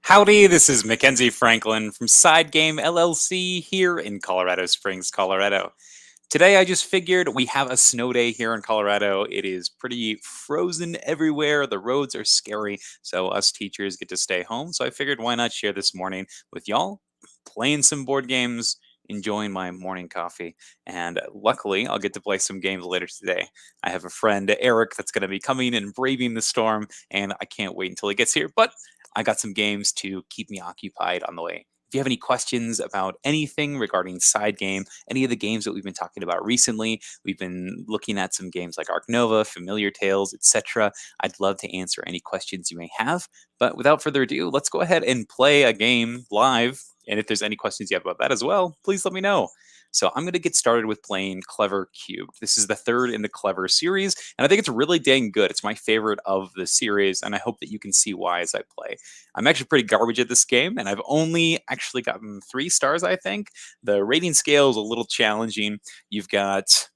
Howdy, this is Mackenzie Franklin from SideGame LLC here in Colorado Springs, Colorado. Today I just figured we have a snow day here in Colorado. It is pretty frozen everywhere. The roads are scary, so us teachers get to stay home. So I figured why not share this morning with y'all, playing some board games, enjoying my morning coffee. And luckily, I'll get to play some games later today. I have a friend, Eric, that's going to be coming and braving the storm, and I can't wait until he gets here. But I got some games to keep me occupied on the way. If you have any questions about anything regarding Side Game, any of the games that we've been talking about recently, we've been looking at some games like Ark Nova, Familiar Tales, etc. I'd love to answer any questions you may have. But without further ado, let's go ahead and play a game live. And if there's any questions you have about that as well, please let me know. So I'm going to get started with playing Clever Cubed. This is the third in the Clever series, and I think it's really dang good. It's my favorite of the series, and I hope that you can see why as I play. I'm actually pretty garbage at this game, and I've only actually gotten 3 stars, I think. The rating scale is a little challenging. You've got,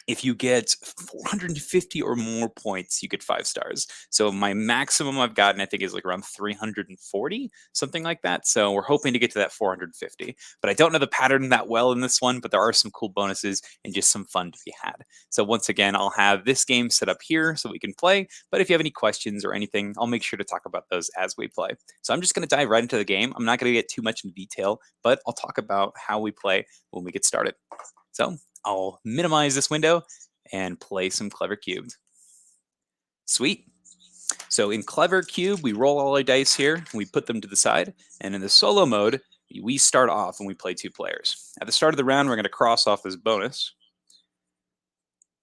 if you get 450 or more points, you get 5 stars. So my maximum I've gotten, I think, is like around 340, something like that. So we're hoping to get to that 450. But I don't know the pattern that well in this one, but there are some cool bonuses and just some fun to be had. So once again, I'll have this game set up here so we can play. But if you have any questions or anything, I'll make sure to talk about those as we play. So I'm just going to dive right into the game. I'm not going to get too much into detail, but I'll talk about how we play when we get started. So I'll minimize this window and play some Clever Cubed. Sweet. So in Clever Cube, we roll all our dice here, we put them to the side, and in the solo mode, we start off and we play 2 players. At the start of the round, we're going to cross off this bonus.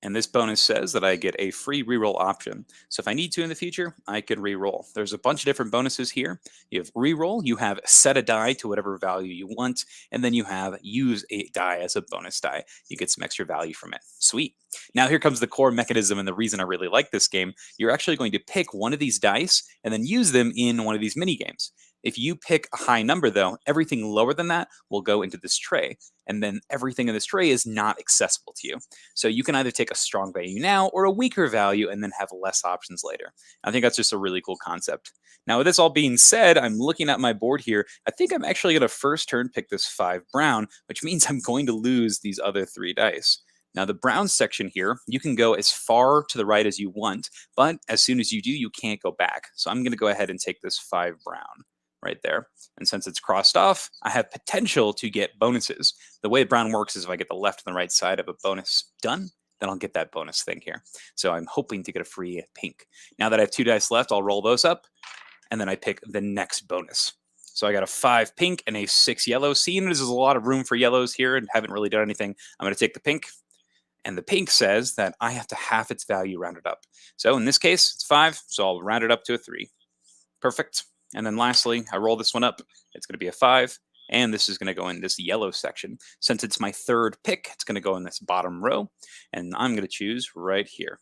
And this bonus says that I get a free reroll option. So if I need to in the future, I can reroll. There's a bunch of different bonuses here. You have reroll, you have set a die to whatever value you want, and then you have use a die as a bonus die. You get some extra value from it. Sweet. Now here comes the core mechanism and the reason I really like this game. You're actually going to pick one of these dice and then use them in one of these mini games. If you pick a high number, though, everything lower than that will go into this tray. And then everything in this tray is not accessible to you. So you can either take a strong value now or a weaker value and then have less options later. I think that's just a really cool concept. Now, with this all being said, I'm looking at my board here. I think I'm actually going to first turn pick this 5 brown, which means I'm going to lose these other 3 dice. Now, the brown section here, you can go as far to the right as you want, but as soon as you do, you can't go back. So I'm going to go ahead and take this 5 brown right there. And since it's crossed off, I have potential to get bonuses. The way brown works is if I get the left and the right side of a bonus done, then I'll get that bonus thing here. So I'm hoping to get a free pink. Now that I have 2 dice left, I'll roll those up, and then I pick the next bonus. So I got a 5 pink and a 6 yellow. Seeing as there's a lot of room for yellows here and haven't really done anything, I'm going to take the pink. And the pink says that I have to half its value rounded up. So in this case, it's 5, so I'll round it up to a 3. Perfect. And then lastly, I roll this one up. It's going to be a 5, and this is going to go in this yellow section. Since it's my 3rd pick, it's going to go in this bottom row, and I'm going to choose right here.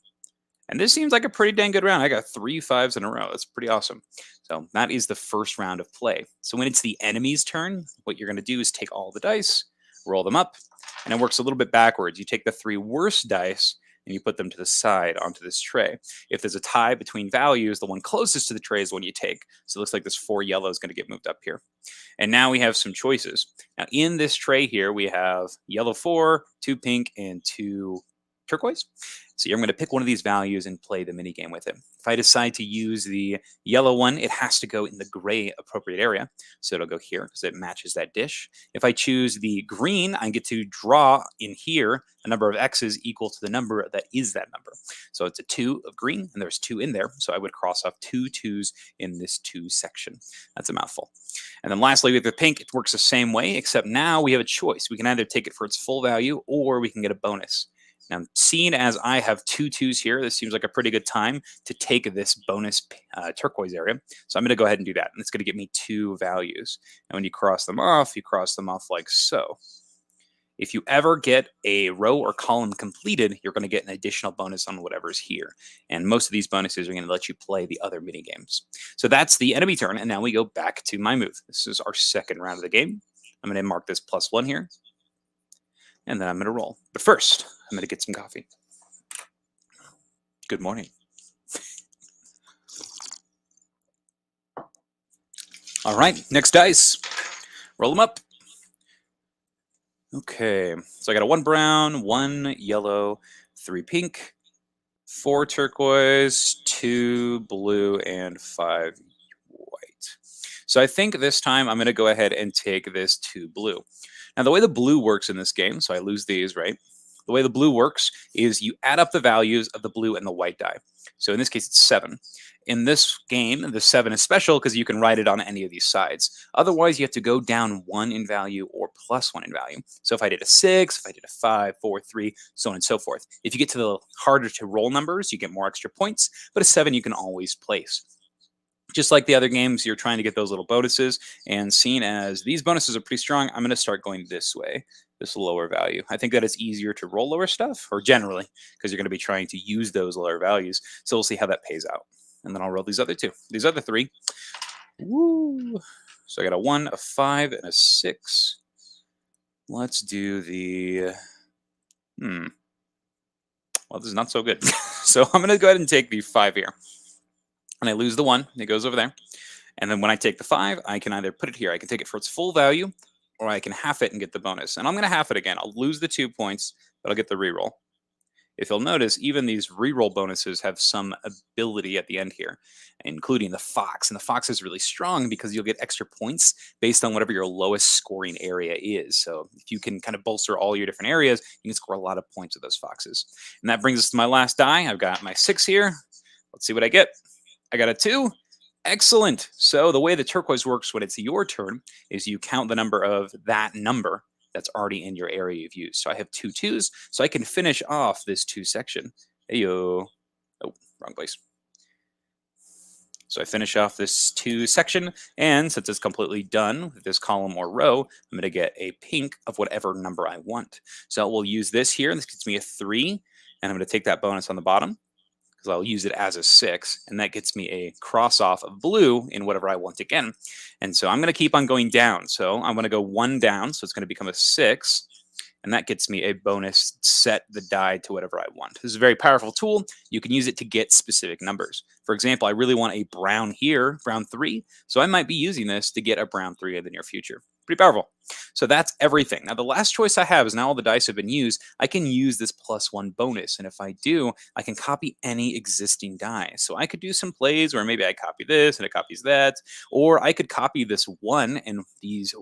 And this seems like a pretty dang good round. I got 3 5s in a row. That's pretty awesome. So that is the first round of play. So when it's the enemy's turn, what you're going to do is take all the dice, roll them up, and it works a little bit backwards. You take the 3 worst dice, and you put them to the side onto this tray. If there's a tie between values, the one closest to the tray is one you take. So it looks like this 4 yellow is going to get moved up here. And now we have some choices. Now in this tray here, we have yellow 4, 2 pink, and 2 turquoise. So I'm going to pick one of these values and play the mini game with it. If I decide to use the yellow one, it has to go in the gray appropriate area. So it'll go here because it matches that dish. If I choose the green, I get to draw in here a number of X's equal to the number that is that number. So it's a 2 of green, and there's 2 in there. So I would cross off 2 2s in this 2 section. That's a mouthful. And then lastly, with the pink, it works the same way, except now we have a choice. We can either take it for its full value, or we can get a bonus. Now, seeing as I have 2 2s here, this seems like a pretty good time to take this bonus turquoise area. So I'm going to go ahead and do that. And it's going to get me 2 values. And when you cross them off like so. If you ever get a row or column completed, you're going to get an additional bonus on whatever's here. And most of these bonuses are going to let you play the other mini games. So that's the enemy turn. And now we go back to my move. This is our 2nd round of the game. I'm going to mark this +1 here. And then I'm going to roll. But first, I'm going to get some coffee. Good morning. All right, next dice. Roll them up. Okay, so I got a 1 brown, 1 yellow, 3 pink, 4 turquoise, 2 blue, and 5 white. So I think this time I'm going to go ahead and take this 2 blue. Now, the way the blue works in this game, so I lose these, right? The way the blue works is you add up the values of the blue and the white die. So in this case, it's 7. In this game, the 7 is special because you can write it on any of these sides. Otherwise, you have to go down 1 in value or plus 1 in value. So if I did a 6, if I did a 5, 4, 3, so on and so forth. If you get to the harder to roll numbers, you get more extra points, but a 7 you can always place. Just like the other games, you're trying to get those little bonuses, and seeing as these bonuses are pretty strong, I'm going to start going this way, this lower value. I think that it's easier to roll lower stuff, or generally, because you're going to be trying to use those lower values. So we'll see how that pays out. And then I'll roll these other 2. These other 3. Woo! So I got a 1, a 5, and a 6. Let's do the... Well, this is not so good. So I'm going to go ahead and take the 5 here. And I lose the 1. It goes over there. And then when I take the 5, I can either put it here. I can take it for its full value, or I can half it and get the bonus. And I'm going to half it again. I'll lose the 2 points, but I'll get the reroll. If you'll notice, even these reroll bonuses have some ability at the end here, including the fox. And the fox is really strong because you'll get extra points based on whatever your lowest scoring area is. So if you can kind of bolster all your different areas, you can score a lot of points with those foxes. And that brings us to my last die. I've got my 6 here. Let's see what I get. I got a 2. Excellent. So the way the turquoise works when it's your turn is you count the number of that number that's already in your area you've used. So I have 2 2s, so I can finish off this 2 section. Heyo. Oh, wrong place. So I finish off this 2 section, and since it's completely done with this column or row, I'm going to get a pink of whatever number I want. So we'll use this here, and this gets me a 3, and I'm going to take that bonus on the bottom, because I'll use it as a 6, and that gets me a cross off of blue in whatever I want again. And so I'm going to keep on going down. So I'm going to go 1 down, so it's going to become a 6, and that gets me a bonus set the die to whatever I want. This is a very powerful tool. You can use it to get specific numbers. For example, I really want a brown here, brown 3, so I might be using this to get a brown 3 in the near future. Pretty powerful. So that's everything. Now, the last choice I have is now all the dice have been used. I can use this +1 bonus. And if I do, I can copy any existing die. So I could do some plays where maybe I copy this and it copies that. Or I could copy this 1 and these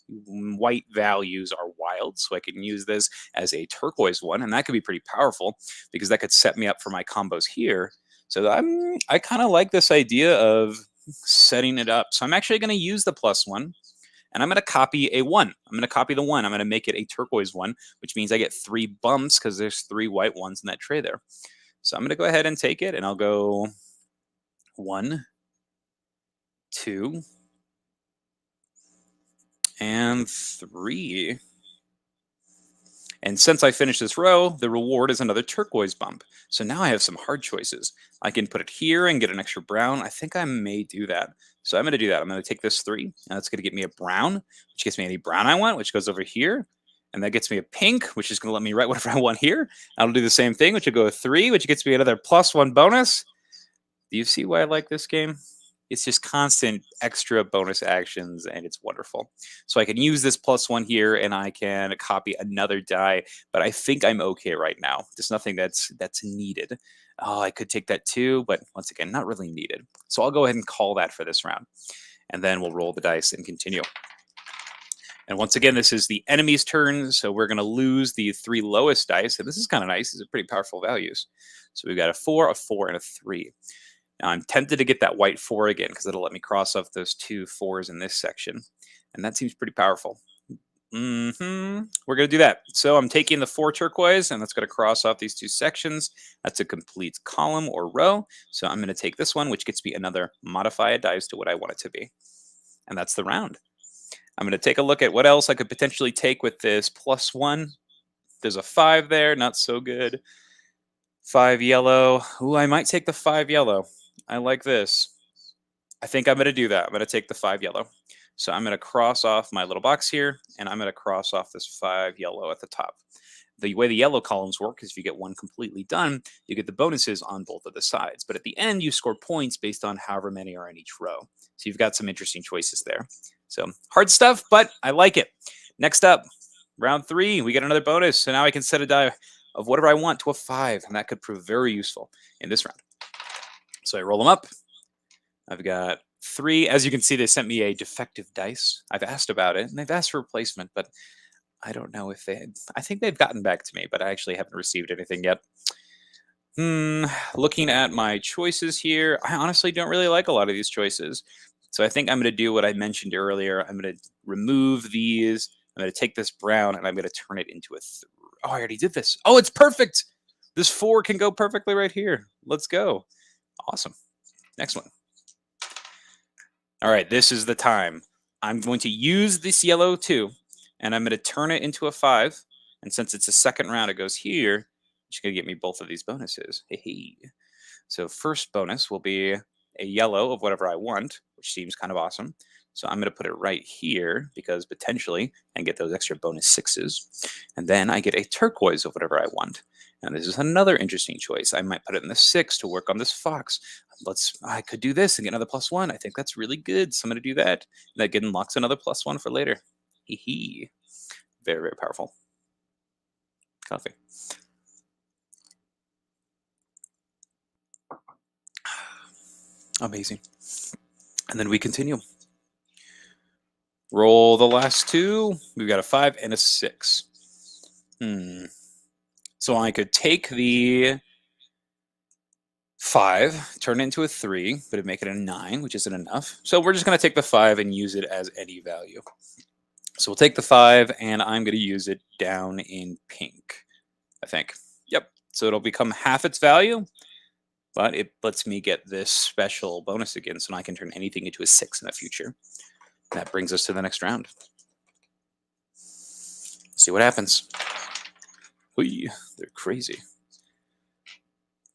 white values are wild. So I can use this as a turquoise 1. And that could be pretty powerful because that could set me up for my combos here. So I kind of like this idea of setting it up. So I'm actually going to use the +1. And I'm going to copy a 1. I'm going to copy the 1. I'm going to make it a turquoise 1, which means I get 3 bumps because there's 3 white ones in that tray there. So I'm going to go ahead and take it, and I'll go 1, 2, and 3. And since I finished this row, the reward is another turquoise bump. So now I have some hard choices. I can put it here and get an extra brown. I think I may do that. So I'm going to do that. I'm going to take this 3, and that's going to get me a brown, which gets me any brown I want, which goes over here. And that gets me a pink, which is going to let me write whatever I want here. I'll do the same thing, which will go a 3, which gets me another +1 bonus. Do you see why I like this game? It's just constant extra bonus actions, and it's wonderful. So I can use this +1 here, and I can copy another die, but I think I'm okay right now. There's nothing that's needed. Oh, I could take that too, but once again, not really needed. So I'll go ahead and call that for this round, and then we'll roll the dice and continue. And once again, this is the enemy's turn, so we're going to lose the 3 lowest dice, and this is kind of nice. These are pretty powerful values. So we've got a 4, and a 3. Now, I'm tempted to get that white 4 again because it'll let me cross off those 2 4s in this section. And that seems pretty powerful. We're going to do that. So I'm taking the 4 turquoise, and that's going to cross off these 2 sections. That's a complete column or row. So I'm going to take this one, which gets me another modified dice to what I want it to be. And that's the round. I'm going to take a look at what else I could potentially take with this +1. There's a 5 there. Not so good. 5 yellow. Ooh, I might take the 5 yellow. I like this. I think I'm going to do that. I'm going to take the 5 yellow. So I'm going to cross off my little box here, and I'm going to cross off this 5 yellow at the top. the way the yellow columns work is if you get one completely done, you get the bonuses on both of the sides. But at the end, you score points based on however many are in each row. So you've got some interesting choices there. So hard stuff, but I like it. Next up, round 3, we get another bonus. So now I can set a die of whatever I want to a 5, and that could prove very useful in this round. So I roll them up. I've got 3. As you can see, they sent me a defective dice. I've asked about it, and they've asked for replacement, but I don't know if I think they've gotten back to me, but I actually haven't received anything yet. Looking at my choices here, I honestly don't really like a lot of these choices. So I think I'm going to do what I mentioned earlier. I'm going to remove these. I'm going to take this brown, and I'm going to turn it into a... Oh, I already did this. Oh, it's perfect. This 4 can go perfectly right here. Let's go. Awesome. Next one. All right, this is the time. I'm going to use this yellow too, and I'm going to turn it into a 5. And since it's a second round, it goes here. It's going to get me both of these bonuses. Hey. So first bonus will be a yellow of whatever I want, which seems kind of awesome. So I'm going to put it right here because potentially I can get those extra bonus 6s. And then I get a turquoise of whatever I want. And this is another interesting choice. I might put it in the 6 to work on this fox. I could do this and get another +1. I think that's really good. So I'm going to do that. And that unlocks another +1 for later. Hee hee. Very, very powerful. Coffee. Amazing. And then we continue. Roll the last 2. We've got a 5 and a 6. So I could take the 5, turn it into a 3, but it'd make it a 9, which isn't enough. So we're just going to take the 5 and use it as any value. So we'll take the 5, and I'm going to use it down in pink, I think. Yep. So it'll become half its value, but it lets me get this special bonus again, so now I can turn anything into a 6 in the future. That brings us to the next round. Let's see what happens. Whee, they're crazy.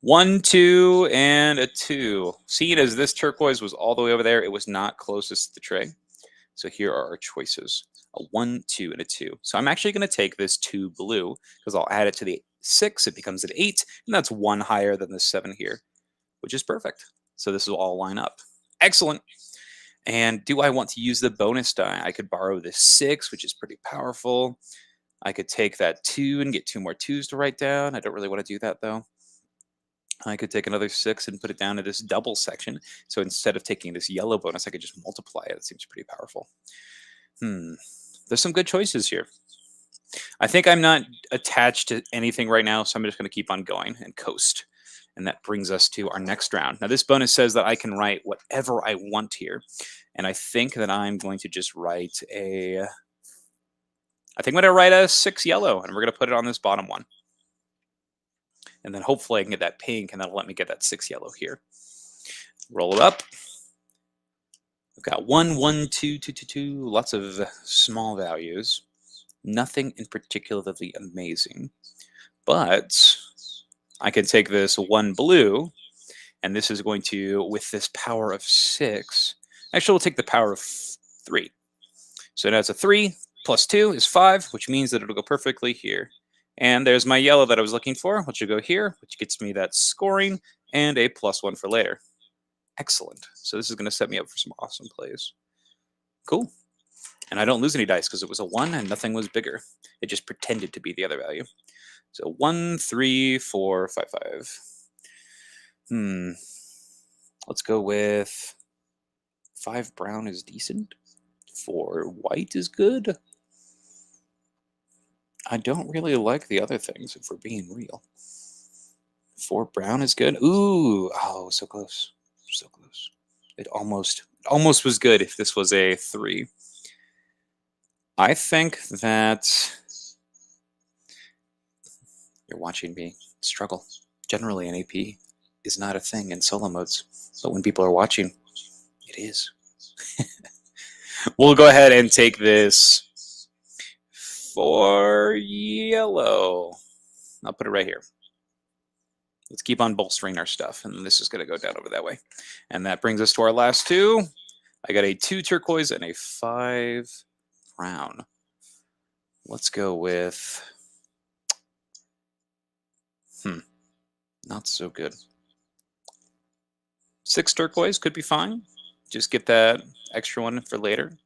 1, 2, and a 2. Seeing as this turquoise was all the way over there, it was not closest to the tray. So here are our choices. A 1, 2, and a 2. So I'm actually going to take this 2 blue because I'll add it to the 6. It becomes an 8, and that's 1 higher than the 7 here, which is perfect. So this will all line up. Excellent. And do I want to use the bonus die? I could borrow this 6, which is pretty powerful. I could take that 2 and get 2 more 2s to write down. I don't really want to do that, though. I could take another 6 and put it down to this double section. So instead of taking this yellow bonus, I could just multiply it. It seems pretty powerful. There's some good choices here. I think I'm not attached to anything right now, so I'm just going to keep on going and coast. And that brings us to our next round. Now, this bonus says that I can write whatever I want here. And I think that I'm going to just write a... I think I'm going to write a 6 yellow, and we're going to put it on this bottom one. And then hopefully I can get that pink, and that'll let me get that 6 yellow here. Roll it up. We've got 1, 1, 2, 2, 2, 2. Lots of small values. Nothing in particularly amazing. But I can take this 1 blue, and this is going to, with this power of 6, actually we'll take the power of 3. So now it's a 3 plus 2 is 5, which means that it'll go perfectly here. And there's my yellow that I was looking for, which will go here, which gets me that scoring and a +1 for later. Excellent. So this is going to set me up for some awesome plays. Cool. And I don't lose any dice because it was a 1 and nothing was bigger. It just pretended to be the other value. So 1, 3, 4, 5, 5. Let's go with 5 brown is decent. 4 white is good. I don't really like the other things, if we're being real. 4 brown is good. Ooh, oh, so close. So close. It almost was good if this was a 3. I think that you're watching me struggle. Generally, an AP is not a thing in solo modes, but when people are watching, it is. We'll go ahead and take this 4 yellow. I'll put it right here. Let's keep on bolstering our stuff, and this is going to go down over that way. And that brings us to our last 2. I got a 2 turquoise and a 5 brown. Let's go with Not so good. 6 turquoise could be fine. Just get that extra one for later.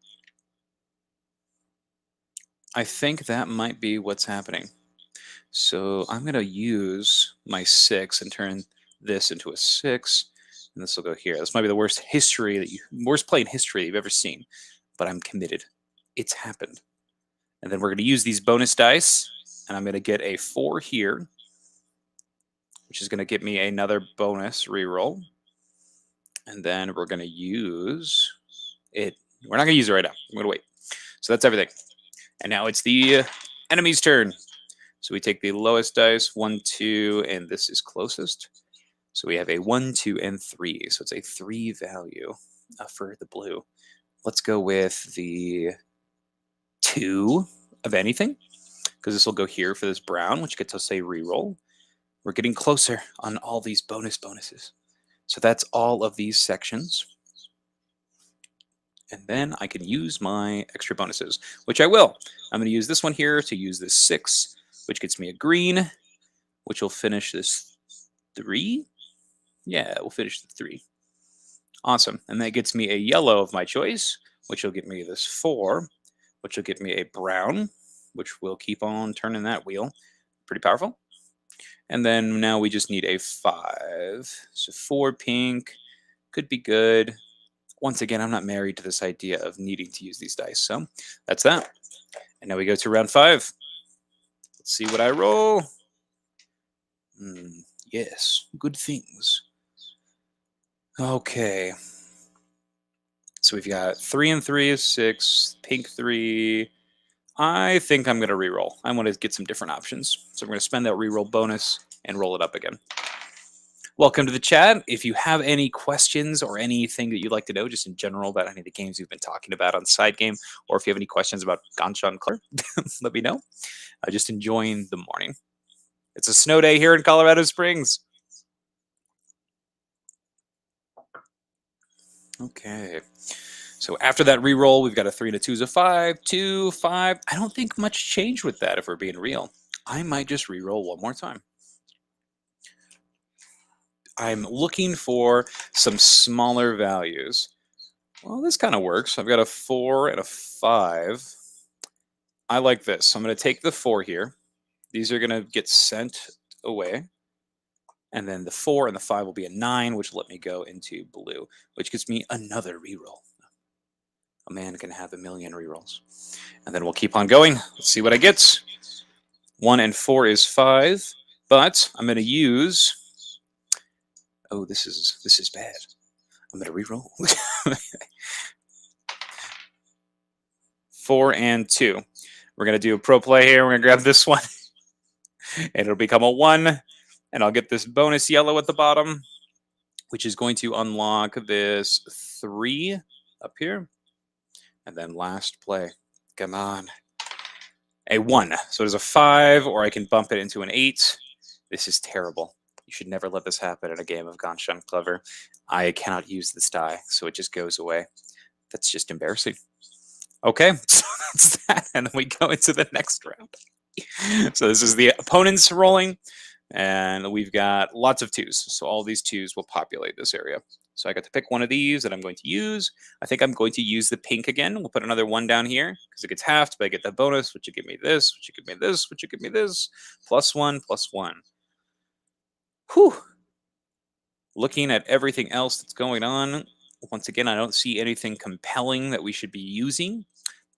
I think that might be what's happening. So I'm going to use my 6 and turn this into a 6. And this will go here. This might be the worst play in history that you've ever seen. But I'm committed. It's happened. And then we're going to use these bonus dice. And I'm going to get a 4 here, which is going to give me another bonus reroll. And then we're going to use it. We're not going to use it right now. I'm going to wait. So that's everything. And now it's the enemy's turn. So we take the lowest dice, 1, 2, and this is closest. So we have a 1, 2, and 3. So it's a 3 value for the blue. Let's go with the 2 of anything, because this will go here for this brown, which gets us a reroll. We're getting closer on all these bonuses. So that's all of these sections. And then I can use my extra bonuses, which I will. I'm going to use this one here to use this 6, which gets me a green, which will finish this 3. Yeah, we'll finish the 3. Awesome. And that gets me a yellow of my choice, which will get me this 4, which will get me a brown, which will keep on turning that wheel. Pretty powerful. And then now we just need a 5. So 4 pink could be good. Once again, I'm not married to this idea of needing to use these dice. So that's that. And now we go to round 5. Let's see what I roll. Yes, good things. Okay. So we've got 3 and 3 is 6, pink 3. I think I'm going to reroll. I want to get some different options. So I'm going to spend that reroll bonus and roll it up again. Welcome to the chat. If you have any questions or anything that you'd like to know just in general about any of the games we've been talking about on SideGame, or if you have any questions about Ganshan Color, let me know. Just enjoying the morning. It's a snow day here in Colorado Springs. Okay. So after that reroll, we've got a 3 and a 2 is a 5, 2, 5. I don't think much changed with that if we're being real. I might just reroll one more time. I'm looking for some smaller values. Well, this kind of works. I've got a 4 and a 5. I like this. I'm going to take the 4 here. These are going to get sent away. And then the 4 and the 5 will be a 9, which will let me go into blue, which gives me another reroll. A man can have a million rerolls. And then we'll keep on going. Let's see what I get. 1 and 4 is 5. But I'm going to use... Oh, this is bad. I'm going to reroll. 4 and 2. We're going to do a pro play here. We're going to grab this one. And it'll become a 1. And I'll get this bonus yellow at the bottom, which is going to unlock this 3 up here. And then last play. Come on. A 1. So it is a 5, or I can bump it into an 8. This is terrible. You should never let this happen in a game of Ganshan Clever. I cannot use this die, so it just goes away. That's just embarrassing. Okay, so that's that. And then we go into the next round. So this is the opponent's rolling, and we've got lots of 2s. So all these 2s will populate this area. So I got to pick one of these that I'm going to use. I think I'm going to use the pink again. We'll put another 1 down here because it gets halved, but I get that bonus, which will give me this, which will give me this, which will give me this. +1, +1. Whew. Looking at everything else that's going on, once again, I don't see anything compelling that we should be using.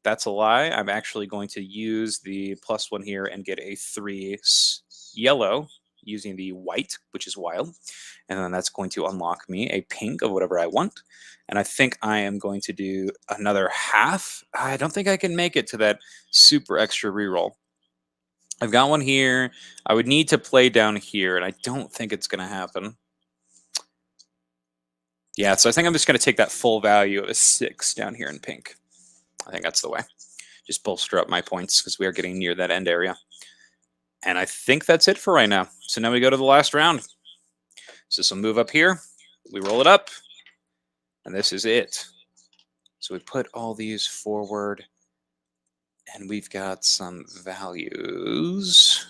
That's a lie. I'm actually going to use the +1 here and get a 3 yellow using the white, which is wild. And then that's going to unlock me a pink of whatever I want. And I think I am going to do another half. I don't think I can make it to that super extra reroll. I've got one here. I would need to play down here, and I don't think it's going to happen. Yeah, so I think I'm just going to take that full value of a 6 down here in pink. I think that's the way. Just bolster up my points because we are getting near that end area. And I think that's it for right now. So now we go to the last round. So this will move up here. We roll it up. And this is it. So we put all these forward. And we've got some values.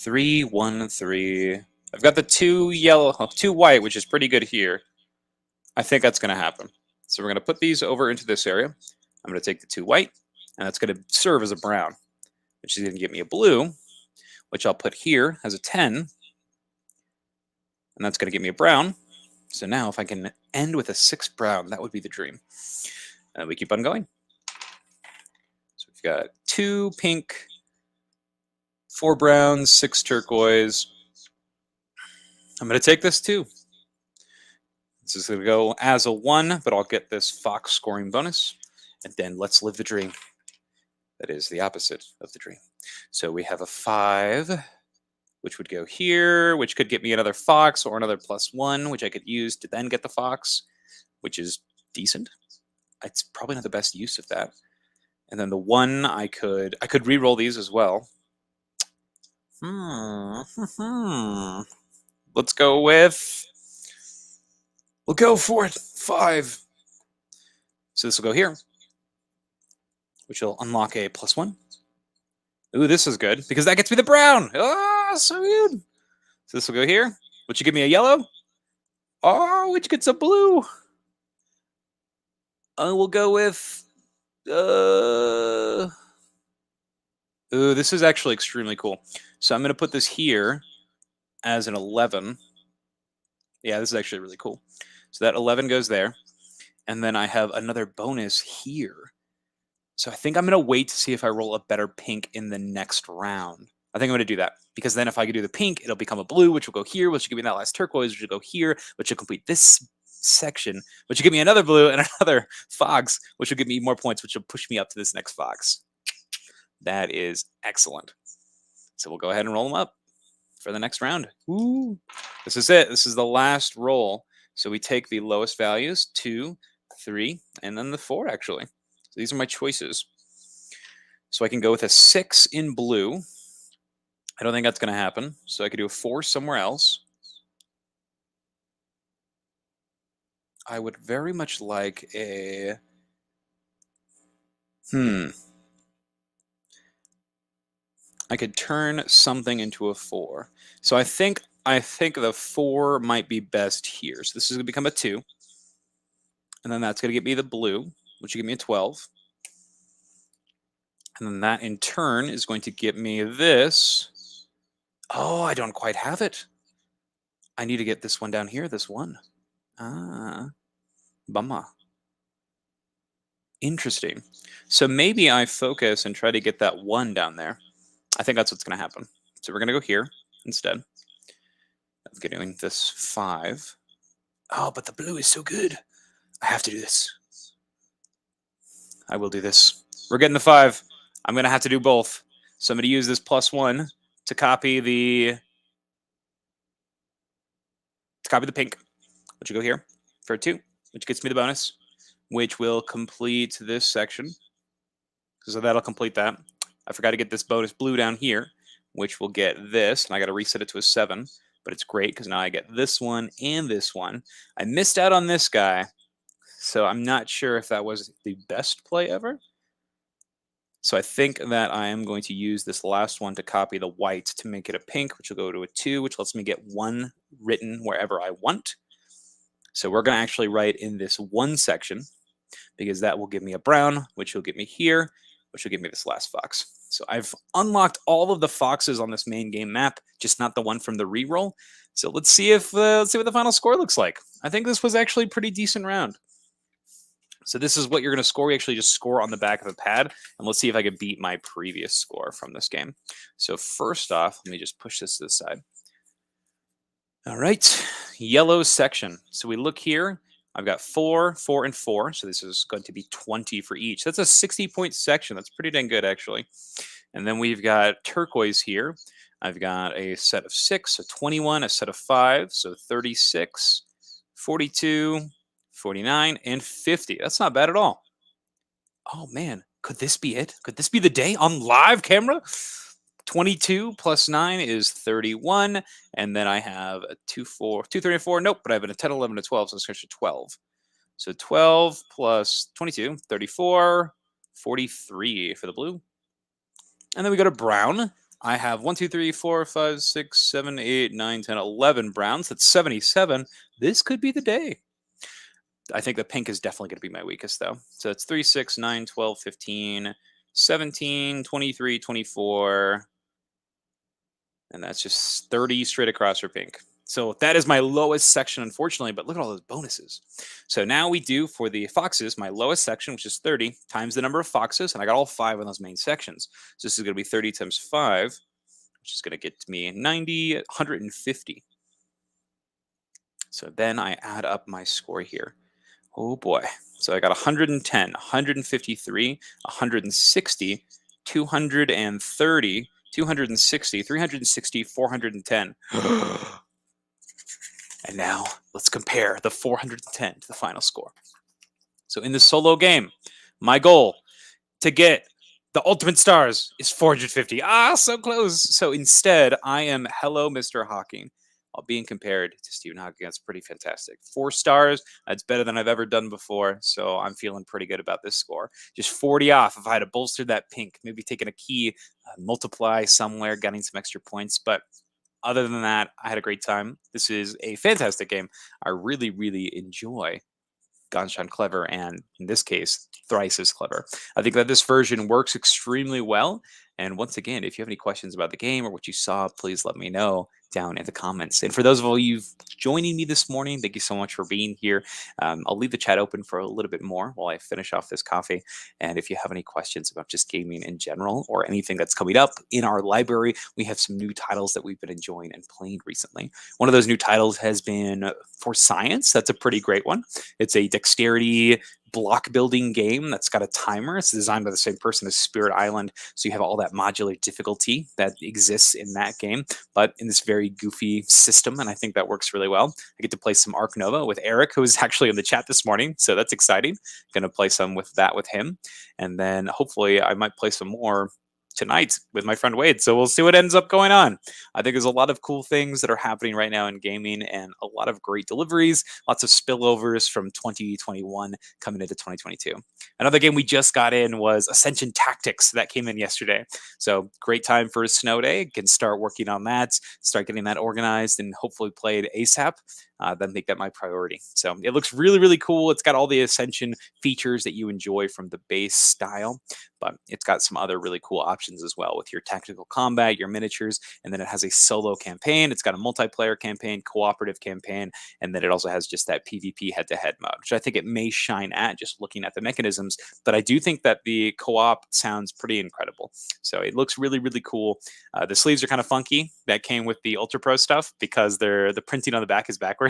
3, 1, 3. I've got the 2 yellow, 2 white, which is pretty good here. I think that's going to happen. So we're going to put these over into this area. I'm going to take the 2 white, and that's going to serve as a brown, which is going to give me a blue, which I'll put here as a 10. And that's going to give me a brown. So now if I can end with a 6 brown, that would be the dream. And we keep on going. So we've got 2 pink, 4 browns, 6 turquoise. I'm going to take this 2. This is going to go as a 1, but I'll get this fox scoring bonus. And then let's live the dream. That is the opposite of the dream. So we have a 5, which would go here, which could get me another fox or another +1, which I could use to then get the fox, which is decent. It's probably not the best use of that. And then the 1, I could re-roll these as well. Let's go with, we'll go for it, 5. So this will go here, which will unlock a +1. Ooh, this is good, because that gets me the brown. Oh, so good. So this will go here, which will give me a yellow. Oh, which gets a blue. We'll go with, ooh, this is actually extremely cool. So I'm going to put this here as an 11. Yeah, this is actually really cool. So that 11 goes there. And then I have another bonus here. So I think I'm going to wait to see if I roll a better pink in the next round. I think I'm going to do that. Because then if I can do the pink, it'll become a blue, which will go here, which will give me that last turquoise, which will go here, which will complete this section, which will give me another blue and another fox, which will give me more points, which will push me up to this next fox. That is excellent. So we'll go ahead and roll them up for the next round. Ooh. This is it. This is the last roll. So we take the lowest values, 2, 3, and then the 4, actually. So these are my choices. So I can go with a 6 in blue. I don't think that's going to happen. So I could do a 4 somewhere else. I would very much like a... I could turn something into a 4. So I think the 4 might be best here. So this is going to become a 2. And then that's going to give me the blue, which will give me a 12. And then that in turn is going to get me this. Oh, I don't quite have it. I need to get this one down here, this 1. Ah, bummer. Interesting. So maybe I focus and try to get that 1 down there. I think that's what's going to happen. So we're going to go here instead of getting this 5. Oh, but the blue is so good. I have to do this. I will do this. We're getting the 5. I'm going to have to do both. So I'm going to use this +1 to copy the pink, which will go here for a 2, which gets me the bonus, which will complete this section. So that'll complete that. I forgot to get this bonus blue down here, which will get this, and I got to reset it to a 7. But it's great because now I get this one and this one. I missed out on this guy, so I'm not sure if that was the best play ever. So I think that I am going to use this last one to copy the white to make it a pink, which will go to a 2, which lets me get 1 written wherever I want. So we're going to actually write in this 1 section, because that will give me a brown, which will get me here, which will give me this last fox. So I've unlocked all of the foxes on this main game map, just not the one from the reroll. So let's see if let's see what the final score looks like. I think this was actually a pretty decent round. So this is what you're going to score. We actually just score on the back of a pad, and let's see if I can beat my previous score from this game. So first off, let me just push this to the side. All right, yellow section. So we look here. I've got 4, 4, and 4. So this is going to be 20 for each. That's a 60-point section. That's pretty dang good, actually. And then we've got turquoise here. I've got a set of 6, so 21, a set of 5, so 36, 42, 49, and 50. That's not bad at all. Oh, man. Could this be it? Could this be the day on live camera? 22 plus 9 is 31. And then I have a 2, 4, 2, 3, and 4. Nope, but I have a 10, 11, and 12, so it's actually 12. So 12 plus 22, 34, 43 for the blue. And then we go to brown. I have 1, 2, 3, 4, 5, 6, 7, 8, 9, 10, 11 browns. That's 77. This could be the day. I think the pink is definitely going to be my weakest, though. So it's 3, 6, 9, 12, 15, 17, 23, 24. And that's just 30 straight across for pink. So that is my lowest section, unfortunately, but look at all those bonuses. So now we do for the foxes, my lowest section, which is 30, times the number of foxes, and I got all 5 of those main sections. So this is going to be 30 times 5, which is going to get me 90, 150. So then I add up my score here. Oh boy. So I got 110, 153, 160, 230, 260, 360, 410. And now let's compare the 410 to the final score. So in this solo game, my goal to get the ultimate stars is 450. Ah, so close. So instead, I am Hello, Mr. Hawking. While being compared to Stephen Hawking, that's pretty fantastic. 4 stars, that's better than I've ever done before. So I'm feeling pretty good about this score. Just 40 off if I had to bolster that pink, maybe taking a key, multiply somewhere, getting some extra points. But other than that, I had a great time. This is a fantastic game. I really, really enjoy Ganshon Clever, and in this case, thrice as clever. I think that this version works extremely well. And once again, if you have any questions about the game or what you saw, please let me know down in the comments. And for those of you joining me this morning, thank you so much for being here. I'll leave the chat open for a little bit more while I finish off this coffee. And if you have any questions about just gaming in general or anything that's coming up in our library, we have some new titles that we've been enjoying and playing recently. One of those new titles has been For Science. That's a pretty great one. It's a dexterity block building game that's got a timer. It's designed by the same person as Spirit Island, so you have all that modular difficulty that exists in that game, but in this very goofy system, and I think that works really well. I get to play some Ark Nova with Eric, who was actually in the chat this morning, so that's exciting. Going to play some with that with him, and then hopefully I might play some more tonight with my friend Wade. So we'll see what ends up going on. I think there's a lot of cool things that are happening right now in gaming and a lot of great deliveries, lots of spillovers from 2021 coming into 2022. Another game we just got in was Ascension Tactics that came in yesterday. So great time for a snow day. Can start working on that, start getting that organized, and hopefully play it ASAP. Then make that my priority. So it looks really, really cool. It's got all the Ascension features that you enjoy from the base style, but it's got some other really cool options as well with your tactical combat, your miniatures, and then it has a solo campaign. It's got a multiplayer campaign, cooperative campaign, and then it also has just that PvP head-to-head mode, which I think it may shine at just looking at the mechanisms. But I do think that the co-op sounds pretty incredible. So it looks really, really cool. The sleeves are kind of funky. That came with the Ultra Pro stuff because the printing on the back is backwards.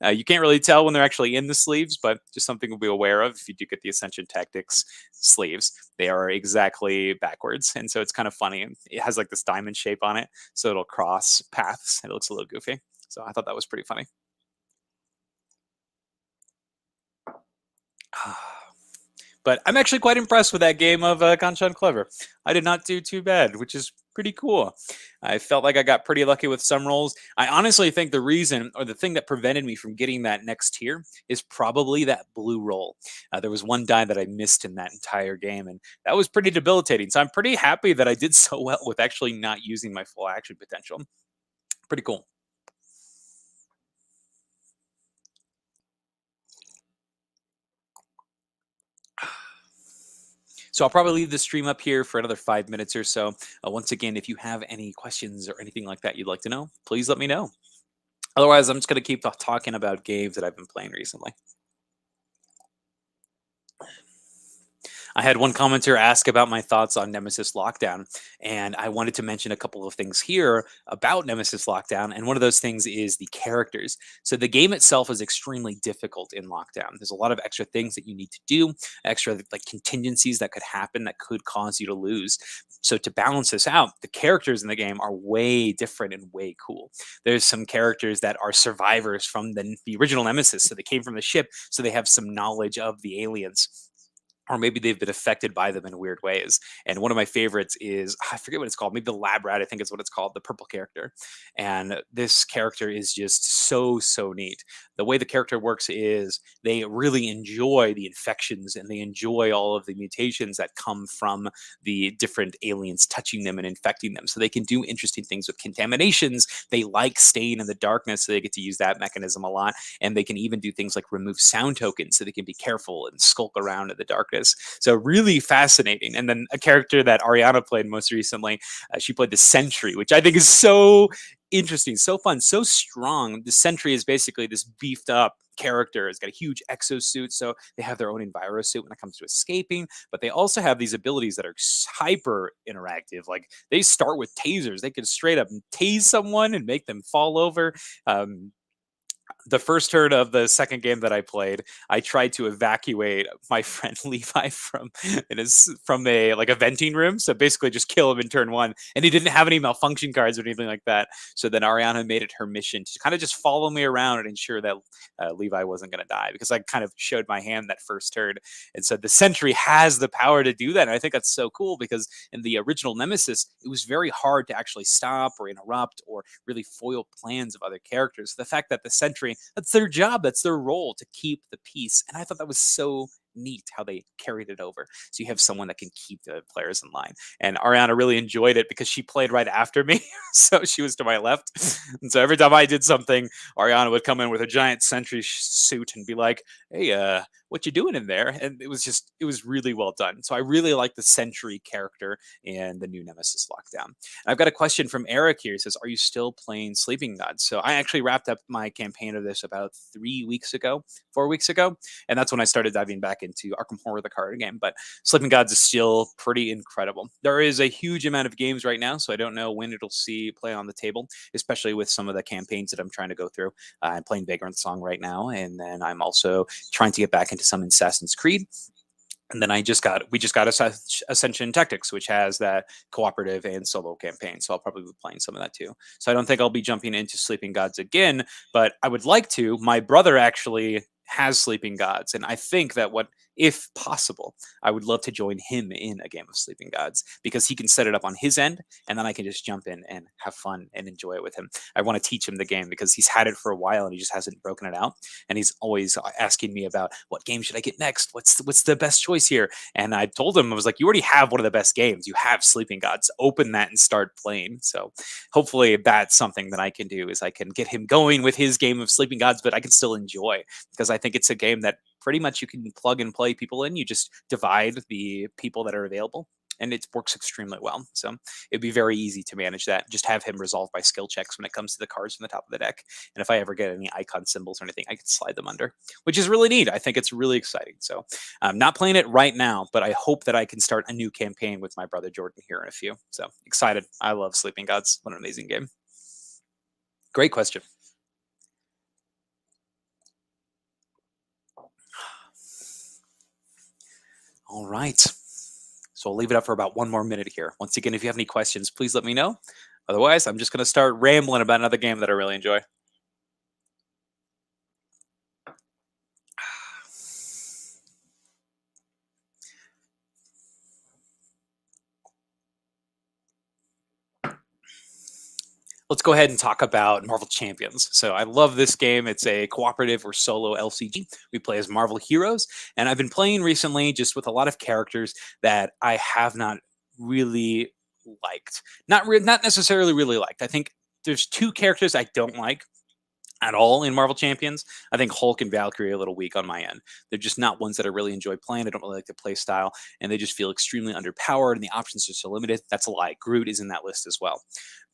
You can't really tell when they're actually in the sleeves, but just something we'll be aware of if you do get the Ascension Tactics sleeves. They are exactly backwards, and so it's kind of funny. It has like this diamond shape on it, so it'll cross paths, and it looks a little goofy. So I thought that was pretty funny. But I'm actually quite impressed with that game of Ganshon Clever. I did not do too bad, which is pretty cool. I felt like I got pretty lucky with some rolls. I honestly think the reason or the thing that prevented me from getting that next tier is probably that blue roll. There was one die that I missed in that entire game, and that was pretty debilitating. So I'm pretty happy that I did so well with actually not using my full action potential. Pretty cool. So I'll probably leave the stream up here for another 5 minutes or so. Once again, if you have any questions or anything like that you'd like to know, please let me know. Otherwise, I'm just going to keep talking about games that I've been playing recently. I had one commenter ask about my thoughts on Nemesis Lockdown, and I wanted to mention a couple of things here about Nemesis Lockdown, and one of those things is the characters. So the game itself is extremely difficult in Lockdown. There's a lot of extra things that you need to do, extra like contingencies that could happen that could cause you to lose. So to balance this out, the characters in the game are way different and way cool. There's some characters that are survivors from the original Nemesis, so they came from the ship, so they have some knowledge of the aliens. or maybe they've been affected by them in weird ways. And one of my favorites is, I forget what it's called, maybe the lab rat, I think is what it's called, the purple character. And this character is just so neat. The way the character works is they really enjoy the infections and they enjoy all of the mutations that come from the different aliens touching them and infecting them. So they can do interesting things with contaminations. They like staying in the darkness, so they get to use that mechanism a lot. And they can even do things like remove sound tokens, so they can be careful and skulk around in the darkness. So really fascinating. And then a character that Ariana played most recently, she played the Sentry, which I think is so interesting, so fun, so strong. The Sentry is basically this beefed up character. It's got a huge exosuit, so they have their own envirosuit when it comes to escaping, but they also have these abilities that are hyper interactive. Like they start with tasers. They can straight up tase someone and make them fall over. The first turn of the second game that I played, I tried to evacuate my friend Levi from a like a venting room. So basically, just kill him in turn one, and he didn't have any malfunction cards or anything like that. So then Ariana made it her mission to kind of just follow me around and ensure that Levi wasn't going to die, because I kind of showed my hand that first turn, and so the Sentry has the power to do that. And I think that's so cool, because in the original Nemesis, it was very hard to actually stop or interrupt or really foil plans of other characters. The fact that the Sentry, that's their job, that's their role, to keep the peace. And I thought that was so neat how they carried it over. So you have someone that can keep the players in line. And Ariana really enjoyed it because she played right after me. So she was to my left. And so every time I did something, Ariana would come in with a giant Sentry suit and be like, hey, what you doing in there? And it was really well done. So I really like the Sentry character in the new Nemesis lockdown. And I've got a question from Eric here. He says, are you still playing Sleeping Gods? So I actually wrapped up my campaign of this about 4 weeks ago. And that's when I started diving back into Arkham Horror, the card game. But Sleeping Gods is still pretty incredible. There is a huge amount of games right now, so I don't know when it'll see play on the table, especially with some of the campaigns that I'm trying to go through. I'm playing Vagrant Song right now, and then I'm also trying to get back into some Assassin's Creed. And then we just got Ascension Tactics, which has that cooperative and solo campaign. So I'll probably be playing some of that too. So I don't think I'll be jumping into Sleeping Gods again, but I would like to. My brother actually has Sleeping Gods, and I think that if possible, I would love to join him in a game of Sleeping Gods, because he can set it up on his end, and then I can just jump in and have fun and enjoy it with him. I want to teach him the game because he's had it for a while and he just hasn't broken it out. And he's always asking me about, what game should I get next? What's the best choice here? And I told him, I was like, you already have one of the best games. You have Sleeping Gods. Open that and start playing. So hopefully that's something that I can do, is I can get him going with his game of Sleeping Gods, but I can still enjoy, because I think it's a game that pretty much you can plug and play people in. You just divide the people that are available, and it works extremely well. So it'd be very easy to manage that. Just have him resolve by skill checks when it comes to the cards from the top of the deck. And if I ever get any icon symbols or anything, I can slide them under, which is really neat. I think it's really exciting. So I'm not playing it right now, but I hope that I can start a new campaign with my brother Jordan here in a few. So excited. I love Sleeping Gods. What an amazing game. Great question. All right. So I'll leave it up for about 1 more minute here. Once again, if you have any questions, please let me know. Otherwise, I'm just going to start rambling about another game that I really enjoy. Let's go ahead and talk about Marvel Champions. So I love this game. It's a cooperative or solo LCG. We play as Marvel heroes, and I've been playing recently just with a lot of characters that I have not really liked. Not necessarily really liked. I think there's 2 characters I don't like at all in Marvel Champions. I think Hulk and Valkyrie are a little weak on my end. They're just not ones that I really enjoy playing. I don't really like the play style, and they just feel extremely underpowered, and the options are so limited. That's a lie. Groot is in that list as well.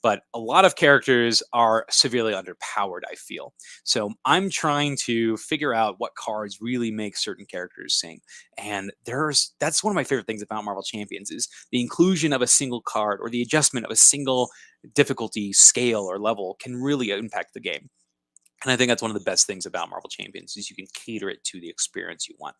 But a lot of characters are severely underpowered, I feel. So I'm trying to figure out what cards really make certain characters sing. And that's one of my favorite things about Marvel Champions, is the inclusion of a single card or the adjustment of a single difficulty scale or level can really impact the game. And I think that's one of the best things about Marvel Champions, is you can cater it to the experience you want.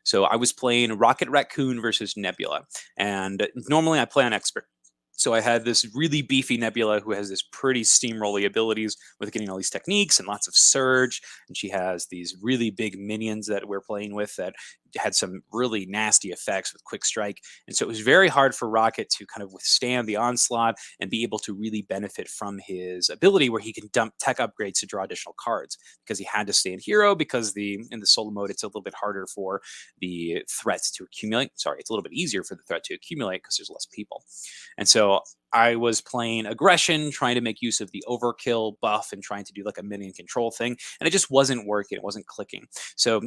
So I was playing Rocket Raccoon versus Nebula. And normally I play on Expert. So I had this really beefy Nebula who has this pretty steamrolly abilities with getting all these techniques and lots of surge. And she has these really big minions that we're playing with that had some really nasty effects with quick strike. And so it was very hard for Rocket to kind of withstand the onslaught and be able to really benefit from his ability where he can dump tech upgrades to draw additional cards, because he had to stay in hero, because in the solo mode it's a little bit harder for the threats to accumulate. Sorry, it's a little bit easier for the threat to accumulate because there's less people. And so I was playing aggression, trying to make use of the overkill buff and trying to do like a minion control thing, and it just wasn't working. It wasn't clicking. So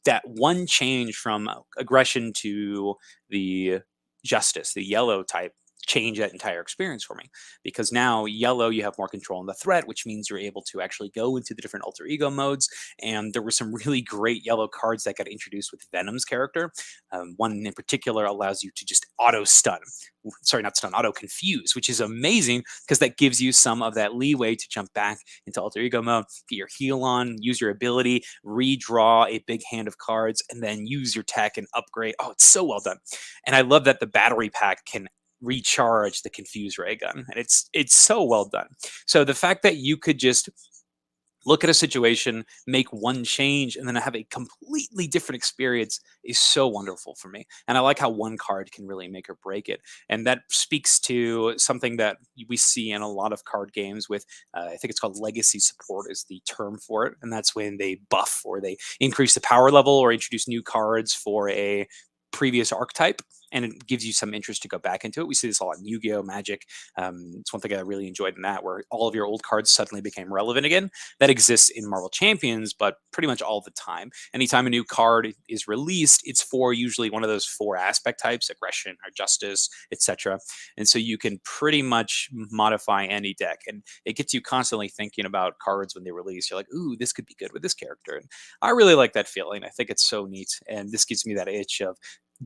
that one change from aggression to the justice, the yellow type, change that entire experience for me, because now yellow, you have more control on the threat, which means you're able to actually go into the different alter ego modes. And there were some really great yellow cards that got introduced with Venom's character. One in particular allows you to just auto stun, sorry, not stun, auto confuse, which is amazing because that gives you some of that leeway to jump back into alter ego mode, get your heal on, use your ability, redraw a big hand of cards, and then use your tech and upgrade. Oh, it's so well done. And I love that the battery pack can recharge the confuse ray gun, and it's so well done. So the fact that you could just look at a situation, make one change, and then have a completely different experience is so wonderful for me. And I like how one card can really make or break it. And that speaks to something that we see in a lot of card games with, I think it's called legacy support is the term for it. And that's when they buff or they increase the power level or introduce new cards for a previous archetype, and it gives you some interest to go back into it. We see this a lot in Yu-Gi-Oh! Magic. It's one thing I really enjoyed in that, where all of your old cards suddenly became relevant again. That exists in Marvel Champions, but pretty much all the time. Anytime a new card is released, it's for usually one of those 4 aspect types: aggression or justice, etc. And so you can pretty much modify any deck, and it gets you constantly thinking about cards when they release. You're like, ooh, this could be good with this character. And I really like that feeling. I think it's so neat, and this gives me that itch of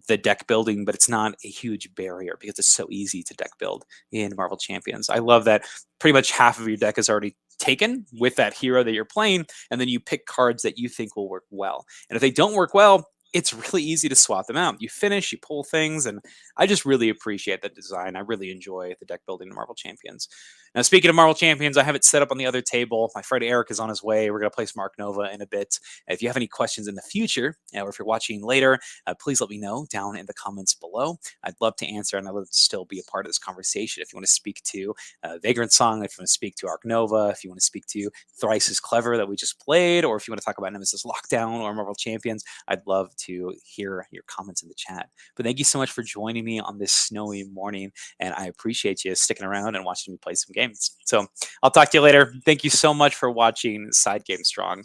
the deck building, but it's not a huge barrier because it's so easy to deck build in Marvel Champions. I love that pretty much half of your deck is already taken with that hero that you're playing, and then you pick cards that you think will work well. And if they don't work well, it's really easy to swap them out. You finish, you pull things, and I just really appreciate that design. I really enjoy the deck building in Marvel Champions. Now, speaking of Marvel Champions, I have it set up on the other table. My friend Eric is on his way. We're going to play some Arc Nova in a bit. If you have any questions in the future, or if you're watching later, please let me know down in the comments below. I'd love to answer, and I'd love to still be a part of this conversation. If you want to speak to Vagrant Song, if you want to speak to Arc Nova, if you want to speak to Thrice is Clever that we just played, or if you want to talk about Nemesis Lockdown or Marvel Champions, I'd love to hear your comments in the chat. But thank you so much for joining me on this snowy morning, and I appreciate you sticking around and watching me play some games. So I'll talk to you later. Thank you so much for watching SideGame Strong.